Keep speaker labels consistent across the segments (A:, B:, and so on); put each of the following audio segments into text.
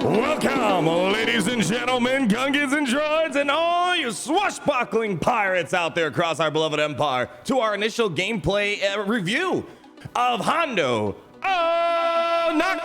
A: Welcome, ladies and gentlemen, Gungans and droids, and all you swashbuckling pirates out there across our beloved empire, to our initial gameplay review of Hondo Ohnaka.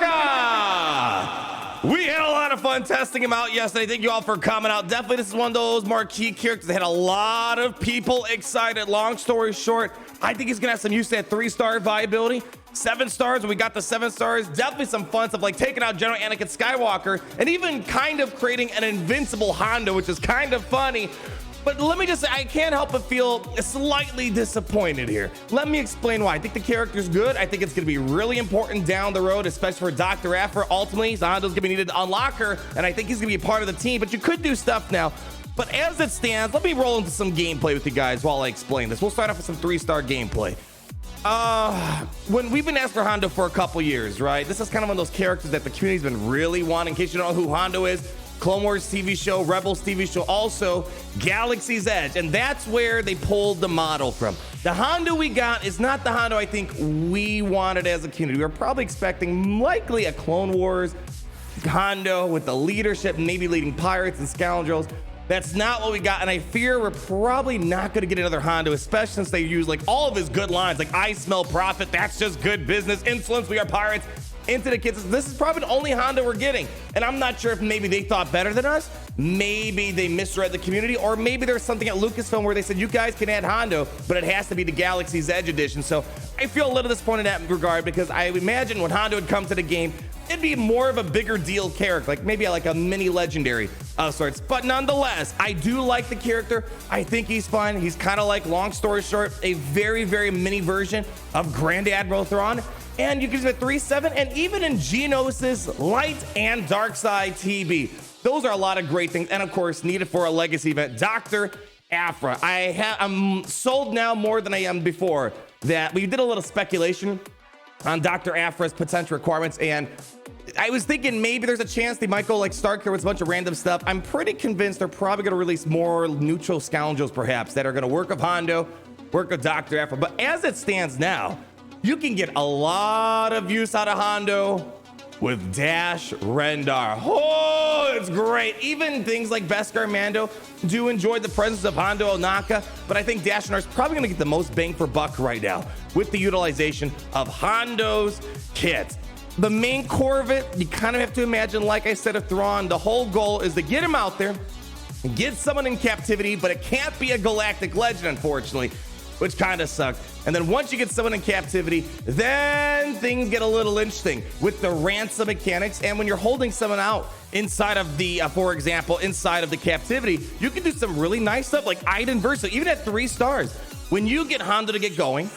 A: We had a lot of fun testing him out yesterday. Thank you all for coming out. Definitely, this is one of those marquee characters that had a lot of people excited. Long story short, I think he's gonna have some use to that 3-star viability. 7 stars, when we got the 7 stars, definitely some fun stuff like taking out General Anakin Skywalker and even kind of creating an invincible Hondo, which is kind of funny. But let me just say, I can't help but feel slightly disappointed here. Let me explain why. I think the character's good. I think it's gonna be really important down the road, especially for Dr. Aphra. Ultimately, Hondo's gonna be needed to unlock her, and I think he's gonna be a part of the team, but you could do stuff now. But as it stands, let me roll into some gameplay with you guys while I explain this. We'll start off with some 3-star gameplay. When we've been asked for Hondo for a couple years, right? This is kind of one of those characters that the community's been really wanting. In case you don't know who Hondo is, Clone Wars TV show, Rebels TV show, also Galaxy's Edge. And that's where they pulled the model from. The Hondo we got is not the Hondo I think we wanted as a community. We were probably expecting likely a Clone Wars Hondo with the leadership, maybe leading pirates and scoundrels. That's not what we got, and I fear we're probably not going to get another Hondo, especially since they use like all of his good lines, like I smell profit, that's just good business, insolence, we are pirates, into the kids. This is probably the only Hondo we're getting, and I'm not sure if maybe they thought better than us, maybe they misread the community, or maybe there's something at Lucasfilm where they said you guys can add Hondo, but it has to be the Galaxy's Edge edition. So I feel a little disappointed in that regard, because I imagine when Hondo would come to the game, it'd be more of a bigger deal character, like maybe like a mini legendary of sorts. But nonetheless, I do like the character. I think he's fun. He's kind of like, long story short, a very, very mini version of Grand Admiral Thrawn. And you can use it 3-7, and even in Geonosis Light and Dark Side TB. Those are a lot of great things, and of course, needed for a legacy event. Dr. Aphra. I'm sold now more than I am before that we did a little speculation on Dr. Aphra's potential requirements, and I was thinking maybe there's a chance they might go like Starker with a bunch of random stuff. I'm pretty convinced they're probably going to release more neutral scoundrels, perhaps, that are going to work with Hondo, work with Dr. Aphra. But as it stands now, you can get a lot of use out of Hondo with Dashendar. Oh, it's great. Even things like Beskar Mando do enjoy the presence of Hondo Ohnaka, but I think Dashendar is probably going to get the most bang for buck right now with the utilization of Hondo's kit. The main core of it, you kind of have to imagine, like I said, of Thrawn, the whole goal is to get him out there and get someone in captivity, but it can't be a galactic legend, unfortunately, which kind of sucked. And then once you get someone in captivity, then things get a little interesting with the ransom mechanics. And when you're holding someone out inside of the, for example, inside of the captivity, you can do some really nice stuff like Iden Versa, even at 3 stars. When you get Hondo to get going,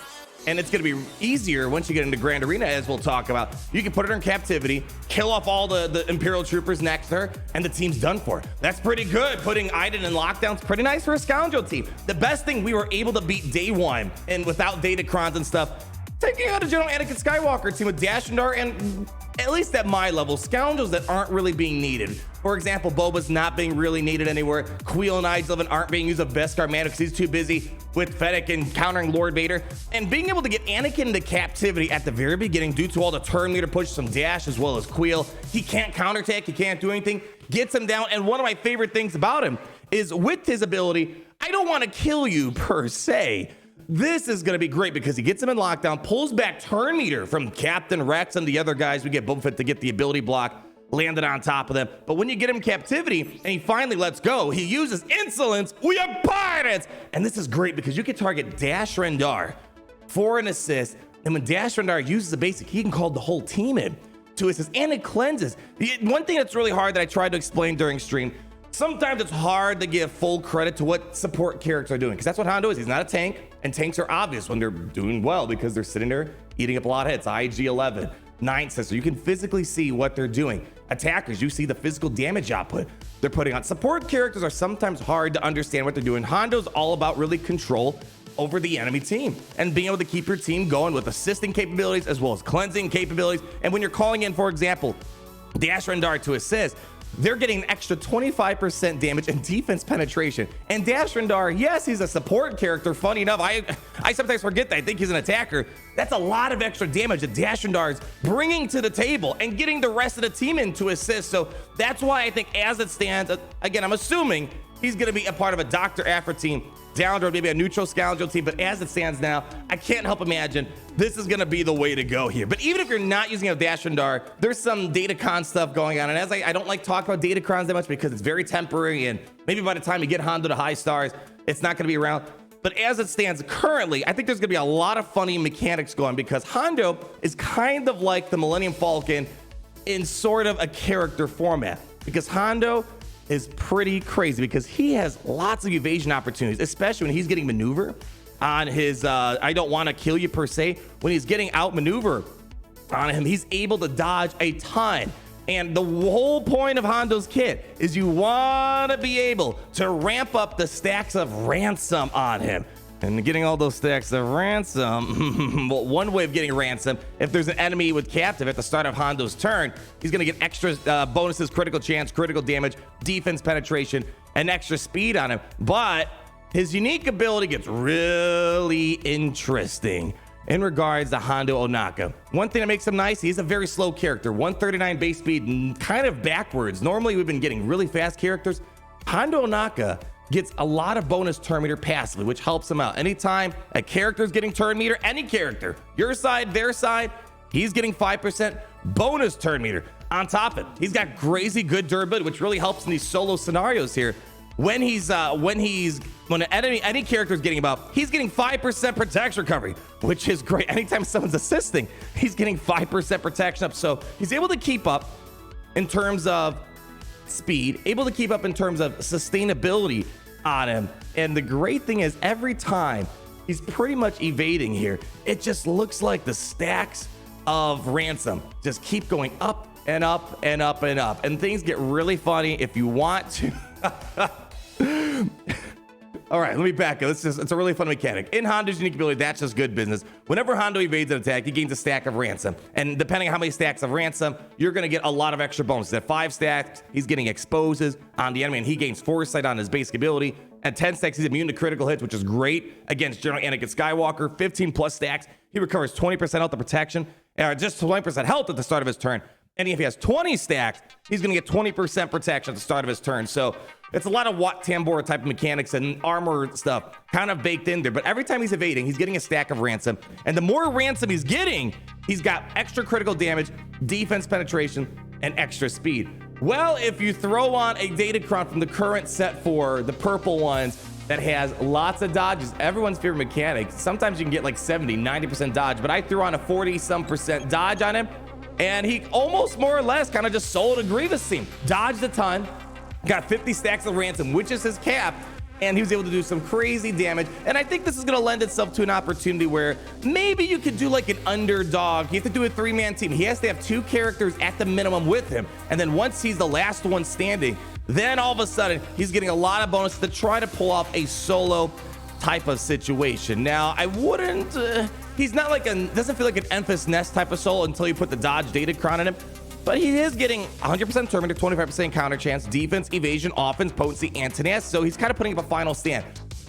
A: and it's going to be easier once you get into Grand Arena, as we'll talk about. You can put her in captivity, kill off all the Imperial troopers next to her, and the team's done for. That's pretty good. Putting Iden in lockdown's pretty nice for a scoundrel team. The best thing, we were able to beat day 1, and without datacrons and stuff, taking out a General Anakin Skywalker team with Dashendar and, at least at my level, scoundrels that aren't really being needed. For example, Boba's not being really needed anywhere. Queel and I-11 aren't being used with Beskar Mando because he's too busy with Fennec and countering Lord Vader. And being able to get Anakin into captivity at the very beginning due to all the turn leader pushes from Dash as well as Queel. He can't counterattack, he can't do anything, gets him down. And one of my favorite things about him is with his ability, I don't want to kill you per se. This is going to be great because he gets him in lockdown, pulls back turn meter from Captain Rex and the other guys. We get Boba Fett to get the ability block landed on top of them. But when you get him in captivity and he finally lets go, he uses insolence. We are pirates. And this is great because you can target Dashendar for an assist. And when Dashendar uses a basic, he can call the whole team in to assist, and it cleanses. One thing that's really hard that I tried to explain during stream, sometimes it's hard to give full credit to what support characters are doing, because that's what Hondo is. He's not a tank, and tanks are obvious when they're doing well because they're sitting there eating up a lot of hits. IG-11, 9 sister, you can physically see what they're doing. Attackers, you see the physical damage output they're putting on. Support characters are sometimes hard to understand what they're doing. Hondo's all about really control over the enemy team and being able to keep your team going with assisting capabilities as well as cleansing capabilities. And when you're calling in, for example, Dashendar to assist, they're getting an extra 25% damage and defense penetration. And Dashendar, yes, he's a support character. Funny enough, I sometimes forget that. I think he's an attacker. That's a lot of extra damage that Dashendar's bringing to the table and getting the rest of the team in to assist. So that's why I think as it stands, again, I'm assuming he's going to be a part of a Dr. Aphra team down or maybe a neutral Scandroid team. But as it stands now, I can't help imagine this is going to be the way to go here. But even if you're not using a Dashendar, there's some datacon stuff going on. And as I don't like talking about datacrons that much because it's very temporary. And maybe by the time you get Hondo to high stars, it's not going to be around. But as it stands currently, I think there's going to be a lot of funny mechanics going because Hondo is kind of like the Millennium Falcon in sort of a character format. Because Hondo is pretty crazy because he has lots of evasion opportunities, especially when he's getting maneuver on his I don't want to kill you per se. When he's getting outmaneuver on him, he's able to dodge a ton. And the whole point of Hondo's kit is you want to be able to ramp up the stacks of ransom on him. And getting all those stacks of ransom, well, one way of getting ransom, if there's an enemy with captive at the start of Hondo's turn, he's going to get extra bonuses, critical chance, critical damage, defense penetration, and extra speed on him. But his unique ability gets really interesting in regards to Hondo Ohnaka. One thing that makes him nice, he's a very slow character, 139 base speed, kind of backwards. Normally, we've been getting really fast characters. Hondo Ohnaka gets a lot of bonus turn meter passively, which helps him out. Anytime a character is getting turn meter, any character, your side, their side, he's getting 5% bonus turn meter. On top of it, he's got crazy good durability, which really helps in these solo scenarios here. When any character is getting about, he's getting 5% protection recovery, which is great. Anytime someone's assisting, he's getting 5% protection up. So he's able to keep up in terms of speed, able to keep up in terms of sustainability on him. And the great thing is every time he's pretty much evading here, it just looks like the stacks of ransom just keep going up and up and up and up. And things get really funny if you want to. All right, let me back up. It's a really fun mechanic. In Hondo's unique ability, that's just good business. Whenever Hondo evades an attack, he gains a stack of ransom. And depending on how many stacks of ransom, you're going to get a lot of extra bonuses. At 5 stacks, he's getting exposes on the enemy, and he gains foresight on his basic ability. At 10 stacks, he's immune to critical hits, which is great against General Anakin Skywalker. 15 plus stacks, he recovers 20% health of protection, or just 20% health at the start of his turn. And if he has 20 stacks, he's going to get 20% protection at the start of his turn. So it's a lot of Wat Tambora type of mechanics and armor stuff kind of baked in there. But every time he's evading, he's getting a stack of ransom. And the more ransom he's getting, he's got extra critical damage, defense penetration, and extra speed. Well, if you throw on a Datacron from the current set 4, the purple ones, that has lots of dodges, everyone's favorite mechanic, sometimes you can get like 70, 90% dodge. But I threw on a 40-some% dodge on him. And he almost more or less kind of just sold a Grievous team. Dodged a ton, got 50 stacks of ransom, which is his cap, and he was able to do some crazy damage. And I think this is going to lend itself to an opportunity where maybe you could do like an underdog. You have to do a 3-man team. He has to have 2 characters at the minimum with him. And then once he's the last one standing, then all of a sudden he's getting a lot of bonuses to try to pull off a solo type of situation. Now, I wouldn't... he's not like doesn't feel like an Enfys Nest type of soul until you put the dodge Datacron in him. But he is getting 100% turn meter, 25% counter chance, defense, evasion, offense, potency, and tenacity. So he's kind of putting up a final stand.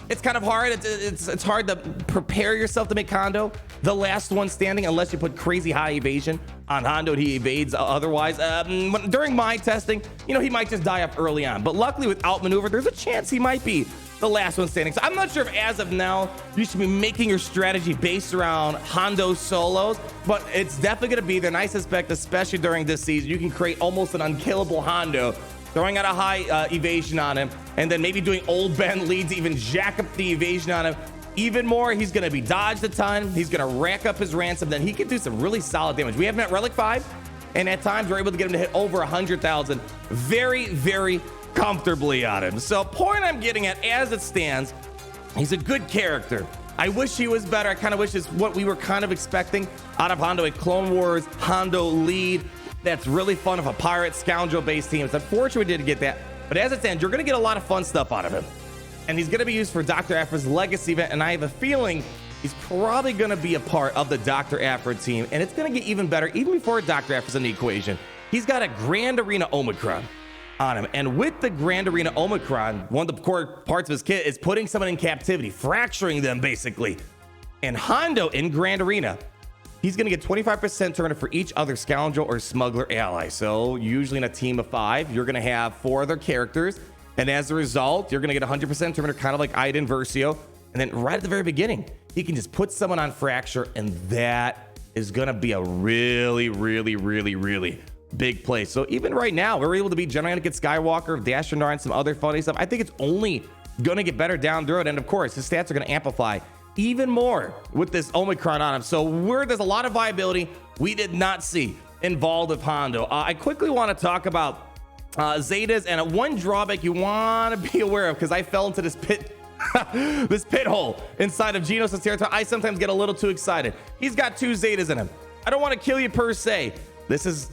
A: It's kind of hard. It's hard to prepare yourself to make Hondo the last one standing unless you put crazy high evasion on Hondo and he evades otherwise. During my testing, he might just die up early on. But luckily with outmaneuver, there's a chance he might be the last one standing. So I'm not sure if as of now you should be making your strategy based around Hondo solos, but it's definitely going to be there. And I suspect, especially during this season, you can create almost an unkillable Hondo, throwing out a high evasion on him, and then maybe doing old Ben lead to even jack up the evasion on him even more. He's going to be dodged a ton. He's going to rack up his ransom. Then he can do some really solid damage. We have him at Relic 5, and at times we're able to get him to hit over 100,000 very, very comfortably on him. So point I'm getting at, as it stands, he's a good character. I wish he was better. I kind of wish it's what we were kind of expecting out of Hondo, a Clone Wars Hondo lead that's really fun of a pirate scoundrel based team. It's unfortunate we didn't get that, but as it stands, you're going to get a lot of fun stuff out of him, and he's going to be used for Dr. Aphra's legacy event, and I have a feeling he's probably going to be a part of the Dr. Aphra team, and it's going to get even better even before Dr. Aphra's in the equation. He's got a Grand Arena Omicron on him, and with the Grand Arena Omicron, one of the core parts of his kit is putting someone in captivity, fracturing them basically. And Hondo in Grand Arena, he's going to get 25% turn for each other scoundrel or smuggler ally. So usually in a team of 5, you're going to have 4 other characters. And as a result, you're going to get 100% turn, kind of like INVINCIBLE. And then right at the very beginning, he can just put someone on Fracture, and that is going to be a really, really, really, really big play. So even right now, we're able to beat General Get Skywalker, Dashendar, and some other funny stuff. I think it's only going to get better down the road. And of course, his stats are going to amplify even more with this Omicron on him. So there's a lot of viability we did not see involved with Hondo. I quickly want to talk about Zetas, and one drawback you want to be aware of, because I fell into this pit this pit hole inside of Genos' territory. I sometimes get a little too excited. He's got 2 Zetas in him. I don't want to kill you per se. This is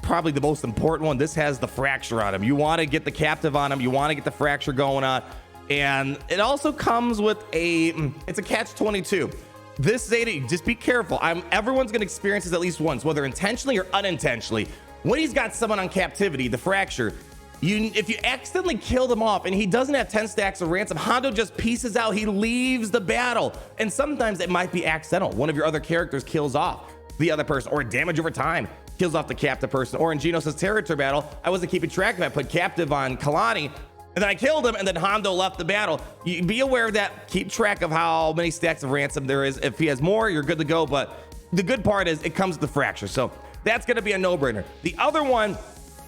A: probably the most important one. This has the Fracture on him. You want to get the captive on him. You want to get the Fracture going on. And it also comes with it's a catch-22. This Zeta, just be careful. Everyone's going to experience this at least once, whether intentionally or unintentionally. When he's got someone on captivity, the Fracture, if you accidentally kill them off and he doesn't have 10 stacks of ransom, Hondo just pieces out. He leaves the battle. And sometimes it might be accidental. One of your other characters kills off the other person, or damage over time kills off the captive person. Or in Genos' territory battle, I wasn't keeping track of it. I put captive on Kalani, and then I killed him, and then Hondo left the battle. You be aware of that. Keep track of how many stacks of ransom there is. If he has more, you're good to go. But the good part is it comes with the Fracture. So that's going to be a no-brainer. The other one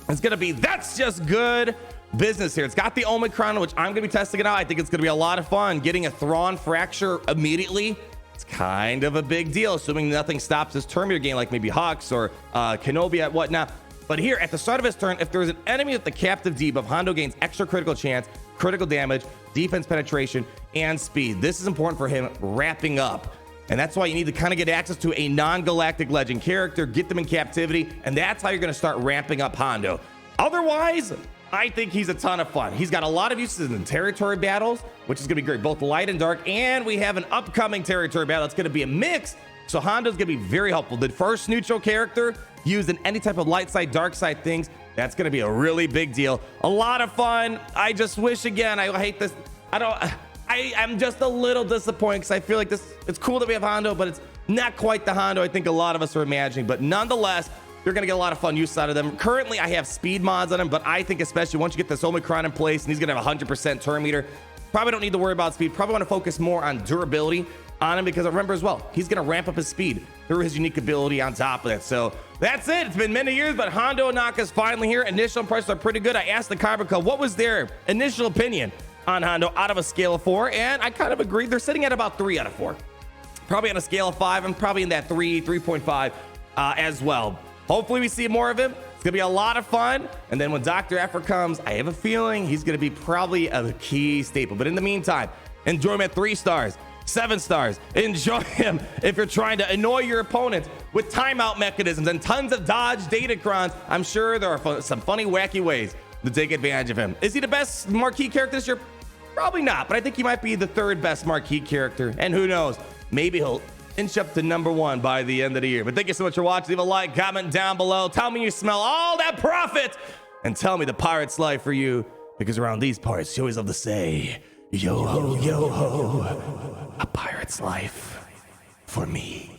A: is going to be, that's just good business here. It's got the Omicron, which I'm going to be testing it out. I think it's going to be a lot of fun. Getting a Thrawn Fracture immediately, it's kind of a big deal, assuming nothing stops his turn meter gain, like maybe Hux or Kenobi and whatnot. But here, at the start of his turn, if there's an enemy with the captive debuff, Hondo gains extra critical chance, critical damage, defense penetration, and speed. This is important for him wrapping up. And that's why you need to kind of get access to a non-galactic legend character, get them in captivity, and that's how you're going to start ramping up Hondo. Otherwise, I think he's a ton of fun. He's got a lot of uses in territory battles, which is going to be great, both light and dark, and we have an upcoming territory battle. It's going to be a mix, so Hondo's going to be very helpful. The first neutral character used in any type of light side, dark side things, that's going to be a really big deal. A lot of fun. I just wish, again, I hate this. I'm just a little disappointed because I feel like it's cool that we have Hondo, but it's not quite the Hondo I think a lot of us are imagining. But nonetheless, you're going to get a lot of fun use out of them. Currently, I have speed mods on him, but I think especially once you get this Omicron in place and he's going to have 100% turn meter, probably don't need to worry about speed. Probably want to focus more on durability on him, because remember as well, he's going to ramp up his speed through his unique ability on top of it. So that's it. It's been many years, but Hondo Ohnaka is finally here. Initial impressions are pretty good. I asked the Carbon Club what was their initial opinion on Hondo out of a scale of 4, and I kind of agreed. They're sitting at about 3 out of 4. Probably on a scale of 5. I'm probably in that 3.5 as well. Hopefully we see more of him. It's gonna be a lot of fun. And then when Dr. Effort comes, I have a feeling he's gonna be probably a key staple. But in the meantime, enjoy him at 3 stars, 7 stars. Enjoy him if you're trying to annoy your opponent with timeout mechanisms and tons of dodge datacrons. I'm sure there are some funny, wacky ways to take advantage of him. Is he the best marquee character this year? Probably not, but I think he might be the 3rd best marquee character. And who knows, maybe he'll inch up to number 1 by the end of the year. But thank you so much for watching. Leave a like, comment down below. Tell me you smell all that profit, and tell me the pirate's life for you, because around these parts, you always love to say, yo ho, a pirate's life for me.